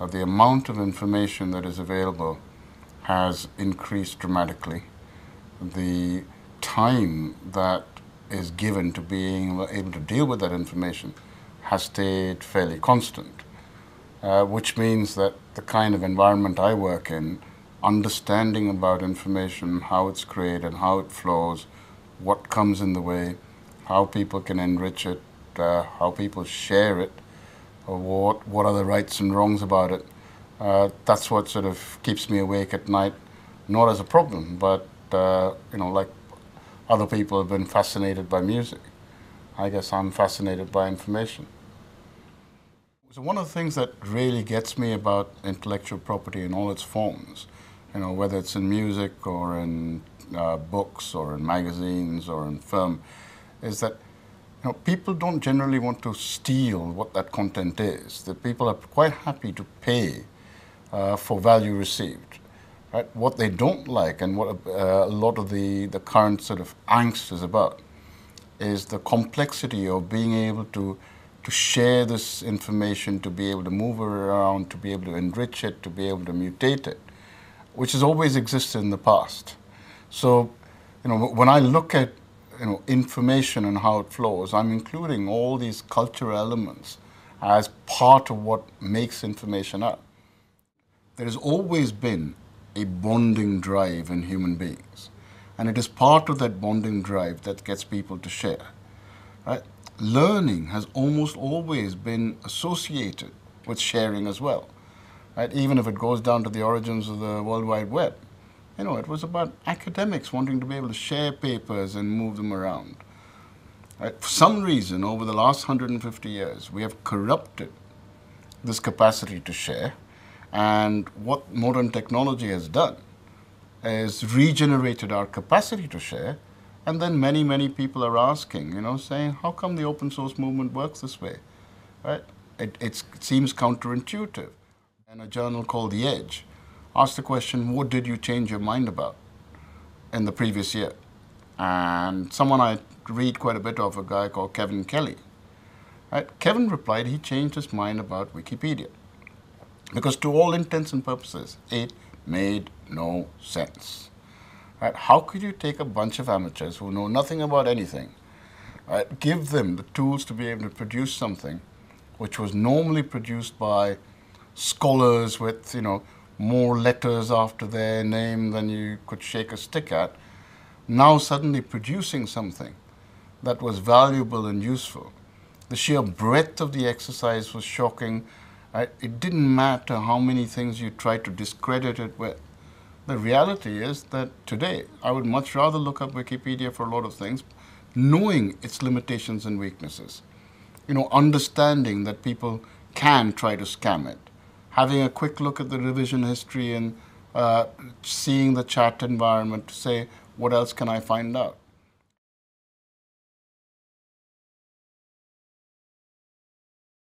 the amount of information that is available has increased dramatically. The time that is given to being able to deal with that information has stayed fairly constant, which means that the kind of environment I work in, understanding about information, how it's created, how it flows, what comes in the way, how people can enrich it, how people share it, or what are the rights and wrongs about it. That's what sort of keeps me awake at night, not as a problem, but like other people have been fascinated by music. I guess I'm fascinated by information. So one of the things that really gets me about intellectual property in all its forms, whether it's in music or in books or in magazines or in film, is that people don't generally want to steal what that content is. That people are quite happy to pay for value received. Right? What they don't like, and what a lot of the current sort of angst is about, is the complexity of being able to share this information, to be able to move it around, to be able to enrich it, to be able to mutate it, which has always existed in the past. So, when I look at information and how it flows, I'm including all these cultural elements as part of what makes information up. There has always been a bonding drive in human beings, and it is part of that bonding drive that gets people to share. Right? Learning has almost always been associated with sharing as well. Right? Even if it goes down to the origins of the World Wide Web. It was about academics wanting to be able to share papers and move them around. Right? For some reason, over the last 150 years, we have corrupted this capacity to share. And what modern technology has done is regenerated our capacity to share. And then many, many people are asking, saying, how come the open source movement works this way? Right? It seems counterintuitive. And a journal called The Edge asked the question, what did you change your mind about in the previous year? And someone I read quite a bit of, a guy called Kevin Kelly. Right? Kevin replied he changed his mind about Wikipedia. Because to all intents and purposes, it made no sense. Right? How could you take a bunch of amateurs who know nothing about anything, right, give them the tools to be able to produce something which was normally produced by scholars with, more letters after their name than you could shake a stick at, now suddenly producing something that was valuable and useful. The sheer breadth of the exercise was shocking. Right? It didn't matter how many things you tried to discredit it with. The reality is that today, I would much rather look up Wikipedia for a lot of things, knowing its limitations and weaknesses. Understanding that people can try to scam it. Having a quick look at the revision history and seeing the chat environment to say, what else can I find out?